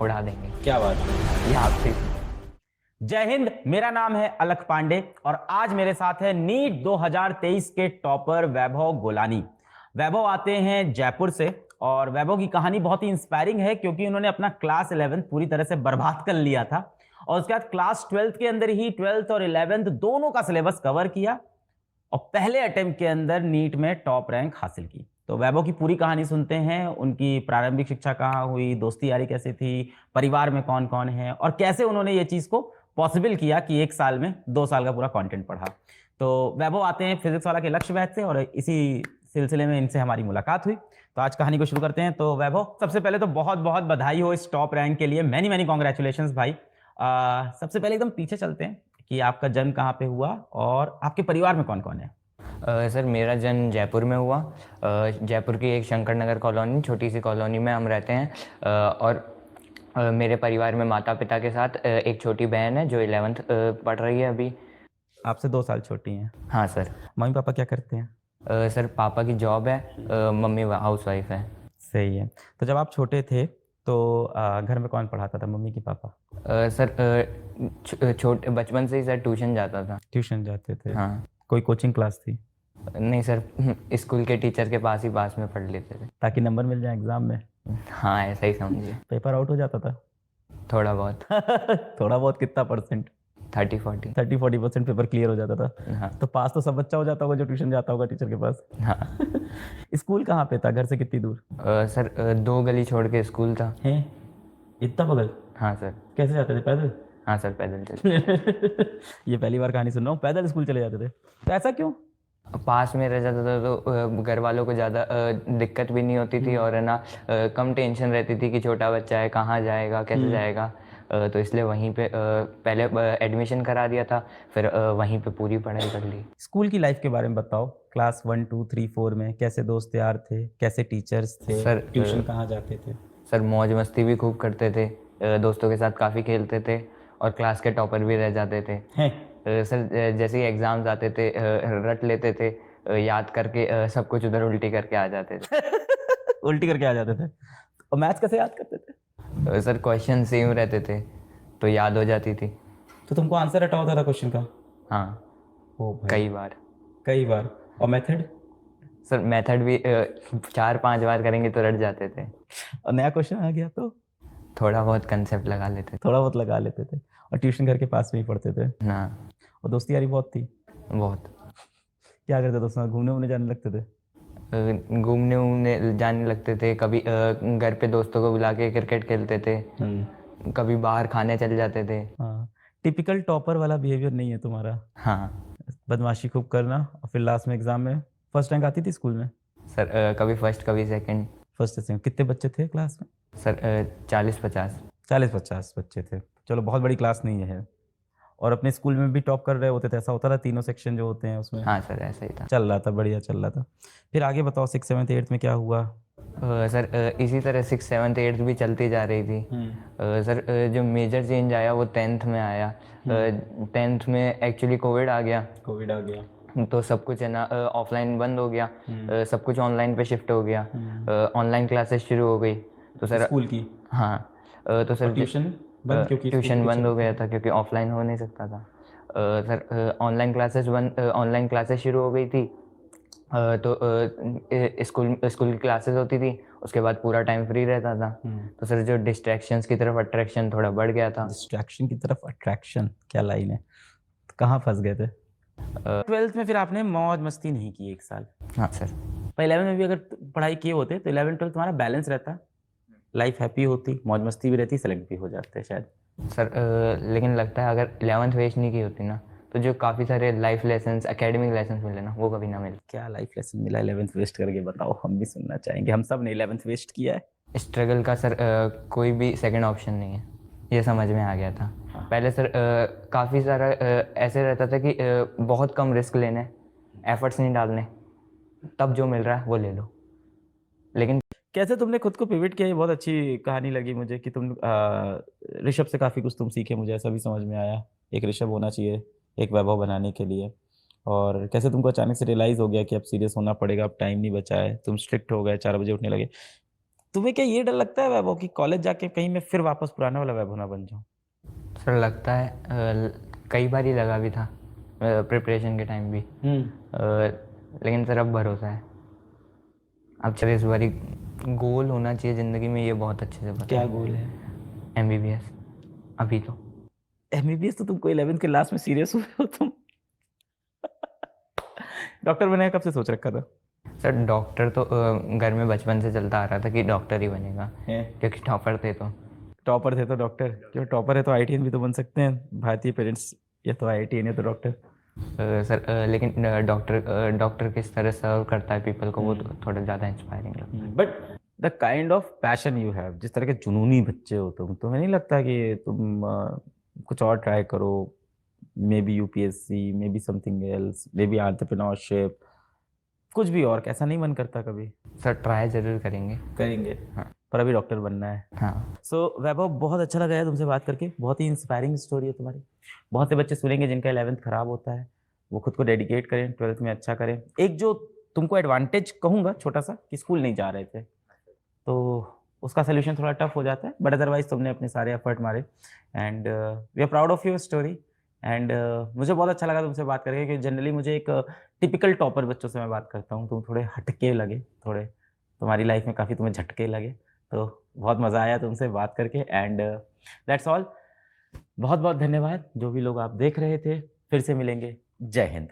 उड़ा देंगे। क्या बात है। ये आपसे। जय हिंद, मेरा नाम है अलख पांडे और आज मेरे साथ है नीट 2023 के टॉपर वैभव गोलानी। वैभव आते हैं जयपुर से और वैभव की कहानी बहुत ही इंस्पायरिंग है क्योंकि उन्होंने अपना क्लास 11 पूरी तरह से बर्बाद कर लिया था और उसके बाद क्लास 12 के अंदर ही 12th और 11th दोनों का सिलेबस कवर किया और पहले अटेम्प्ट के अंदर नीट में टॉप रैंक हासिल की। तो वैभव की पूरी कहानी सुनते हैं, उनकी प्रारंभिक शिक्षा कहाँ हुई, दोस्ती यारी कैसे थी, परिवार में कौन कौन है और कैसे उन्होंने ये चीज़ को पॉसिबल किया कि 1 साल में 2 साल का पूरा कंटेंट पढ़ा। तो वैभव आते हैं फिजिक्स वाला के लक्ष्य बैच से और इसी सिलसिले में इनसे हमारी मुलाकात हुई। तो आज कहानी को शुरू करते हैं। तो वैभव, सबसे पहले तो बहुत बहुत बधाई हो इस टॉप रैंक के लिए, मैनी मैनी कॉन्ग्रेचुलेशंस भाई। सबसे पहले एकदम पीछे चलते हैं कि आपका जन्म कहाँ पे हुआ और आपके परिवार में कौन कौन है। सर मेरा जन्म जयपुर में हुआ। जयपुर की एक शंकर नगर कॉलोनी, छोटी सी कॉलोनी में हम रहते हैं। और मेरे परिवार में माता पिता के साथ एक छोटी बहन है जो 11th पढ़ रही है अभी। आपसे 2 साल छोटी हैं। हाँ सर। मम्मी पापा क्या करते हैं? सर पापा की जॉब है, मम्मी हाउस वाइफ है। सही है। तो जब आप छोटे थे तो घर में कौन पढ़ाता था, मम्मी की पापा? सर छोटे बचपन से ही सर ट्यूशन जाता था। ट्यूशन जाते थे? हाँ। कोई कोचिंग क्लास थी? नहीं सर, स्कूल के टीचर के पास में पढ़ लेते थे ताकि नंबर मिल जाए एग्जाम में? हाँ ऐसा ही समझिए। पेपर आउट हो जाता था? थोड़ा बहुत। थोड़ा बहुत कितना परसेंट? 30-40। 30-40% पेपर क्लियर हो जाता था। हाँ। तो पास तो सब बच्चा हो जाता होगा जो ट्यूशन जाता होगा टीचर के पास। हाँ। स्कूल कहाँ पे था, घर से कितनी दूर? सर 2 गली छोड़ के स्कूल था। है? इतना बगल? हाँ सर। कैसे जाते थे, पैदल? हाँ सर पैदल चलते। ये पहली बार कहानी सुन रहा हूँ, पैदल स्कूल चले जाते थे? तो ऐसा क्यों? पास में रह जाता था तो घर वालों को ज़्यादा दिक्कत भी नहीं होती थी और है ना कम टेंशन रहती थी कि छोटा बच्चा है कहाँ जाएगा कैसे जाएगा। तो इसलिए वहीं पे पहले एडमिशन करा दिया था, फिर वहीं पे पूरी पढ़ाई कर ली। स्कूल की लाइफ के बारे में बताओ। क्लास 1 2 3 4 में कैसे दोस्त यार थे, कैसे टीचर्स थे, सर ट्यूशन कहाँ जाते थे? सर मौज मस्ती भी खूब करते थे, दोस्तों के साथ काफ़ी खेलते थे और क्लास के टॉपर भी रह जाते थे। हैं? सर जैसे ही एग्ज़ाम्स आते थे रट लेते थे, याद करके सब कुछ उधर उल्टी करके आ जाते थे। उल्टी करके आ जाते थे? और मैथ्स कैसे याद करते थे? सर क्वेश्चन सेम रहते थे तो याद हो जाती थी। तो तुमको आंसर रटा होता था क्वेश्चन का? हाँ ओ भाई, कई बार। कई बार। और मेथड? सर मेथड भी 4-5 बार करेंगे तो रट जाते थे। और नया क्वेश्चन आ गया तो थोड़ा बहुत कंसेप्ट लगा लेते थे। थोड़ा बहुत लगा लेते थे। और ट्यूशन घर के पास में ही पढ़ते थे? हाँ और दोस्ती यारी बहुत थी? बहुत। क्या करते थे दोस्तों के साथ? घूमने वूमने जाने लगते थे? घूमने वूमने जाने लगते थे, कभी घर पे दोस्तों को बुला के क्रिकेट खेलते थे, कभी बाहर खाने चले जाते थे। हाँ। टिपिकल टॉपर वाला बिहेवियर नहीं है तुम्हारा? हाँ। बदमाशी खूब करना और फिर लास्ट में एग्जाम में फर्स्ट रैंक आती थी स्कूल में? सर कभी फर्स्ट कभी सेकंड। First second. कितने बच्चे थे क्लास में? सर 40-50। 40-50 बच्चे थे। चलो बहुत बड़ी क्लास नहीं है। और अपने स्कूल में भी टॉप कर रहे होते थे? ऐसा होता था तीनों सेक्शन जो होते हैं उसमें? हाँ सर ऐसा ही था। चल रहा था, बढ़िया चल रहा था। फिर आगे बताओ 6th 7th 8th में क्या हुआ? सर इसी तरह 6th 7th 8th भी चलती जा रही थी। सर जो मेजर चेंज आया वो 10th में आया। 10th में एक्चुअली कोविड आ गया। कोविड आ गया तो सब कुछ है ना ऑफलाइन बंद हो गया, सब कुछ ऑनलाइन पे शिफ्ट हो गया। ऑनलाइन क्लासेस शुरू हो गई तो सर स्कूल की? हाँ तो सर ट्यूशन बंद क्योंकि ट्यूशन बंद हो गया था क्योंकि ऑफलाइन हो नहीं सकता था। सर ऑनलाइन क्लासेस शुरू हो गई थी। तो स्कूल की क्लासेस होती थी, उसके बाद पूरा टाइम फ्री रहता था। तो सर जो डिस्ट्रैक्शंस की तरफ अट्रैक्शन थोड़ा बढ़ गया था। डिस्ट्रैक्शन की तरफ अट्रैक्शन, क्या लाइन है? तो कहाँ फंस गए थे? 12th में फिर आपने मौज मस्ती नहीं की 1 साल? हाँ सर। पर 11 में भी अगर पढ़ाई किए होते तो 11 12 तुम्हारा बैलेंस रहता, लाइफ हैप्पी होती, मौज मस्ती भी रहती, सेलेक्ट भी हो जाते शायद। सर लेकिन लगता है अगर 11th वेस्ट नहीं की होती ना तो जो काफ़ी सारे लाइफ लेसन्स एकेडमिक लेसन्स मिले ना वो कभी ना मिले। क्या लाइफ लेसन मिला 11th वेस्ट करके? बताओ, हम भी सुनना चाहेंगे। हम सब ने 11th वेस्ट किया है। स्ट्रगल का सर कोई भी सेकंड ऑप्शन नहीं है, ये समझ में आ गया था। पहले सर काफ़ी सारा ऐसे रहता था कि बहुत कम रिस्क लेने, एफर्ट्स नहीं डालने, तब जो मिल रहा है वो ले लो। लेकिन कैसे तुमने खुद को पिवट किया, ये बहुत अच्छी कहानी लगी मुझे कि तुम ऋषभ से काफ़ी कुछ तुम सीखे, मुझे ऐसा भी समझ में आया। एक ऋषभ होना चाहिए एक वैभव बनाने के लिए। और कैसे तुमको अचानक से रियलाइज़ हो गया कि अब सीरियस होना पड़ेगा, अब टाइम नहीं बचा है, तुम स्ट्रिक्ट हो गए, 4 बजे उठने लगे। तुम्हें क्या ये डर लगता है वैभव कि कॉलेज जाके कहीं मैं फिर वापस पुराने वाला वैभव ना बन जाऊं? सर लगता है कई बार ही लगा भी था प्रिपरेशन के टाइम भी। लेकिन सर अब भरोसा है। अब चलिए इस बारी गोल होना चाहिए ज़िंदगी में, ये बहुत अच्छे से पता क्या है। गोल है? एमबीबीएस अभी तो। एमबीबीएस तो तुमको 11th के लास्ट में सीरियस हुए हो तुम? डॉक्टर बनने का कब से सोच रखा था? सर डॉक्टर तो घर में बचपन से चलता आ रहा था कि डॉक्टर ही बनेगा, है क्योंकि टॉपर थे तो। टॉपर थे तो डॉक्टर, जो टॉपर है तो आईटीएन भी तो बन सकते हैं भारतीय पेरेंट्स, या तो आईटीएन या तो डॉक्टर। सर लेकिन डॉक्टर किस तरह सर्व करता है पीपल को, वो तो थोड़ा ज़्यादा इंस्पायरिंग लगता है। But the kind of passion you have, जिस तरह के जुनूनी बच्चे हो तुम, तुम्हें नहीं लगता कि तुम कुछ और ट्राई करो? May be UPSC, may be something else, may be entrepreneurship, कुछ भी और। ऐसा नहीं मन करता कभी? सर ट्राई ज़रूर करेंगे। करेंगे, हाँ पर अभी डॉक्टर बनना है। हाँ। सो वैभव, बहुत अच्छा लगा है तुमसे बात करके, बहुत ही इंस्पायरिंग स्टोरी है तुम्हारी। बहुत से बच्चे सुनेंगे जिनका 11th खराब होता है, वो खुद को डेडिकेट करें, 12th में अच्छा करें। एक जो तुमको एडवांटेज कहूंगा छोटा सा, कि स्कूल नहीं जा रहे थे, तो उसका सोल्यूशन थोड़ा टफ हो जाता है, बट अदरवाइज तुमने अपने सारे एफर्ट मारे, and we are proud of your story. And मुझे बहुत अच्छा लगा तुमसे बात करके, क्योंकि जनरली मुझे एक टिपिकल टॉपर बच्चों से मैं बात करता हूँ, तुम थोड़े हटके लगे, थोड़े तुम्हारी लाइफ में काफ़ी तुम्हें झटके लगे, तो बहुत मज़ा आया तुमसे बात करके। And that's all. बहुत बहुत धन्यवाद जो भी लोग आप देख रहे थे। फिर से मिलेंगे। जय हिंद।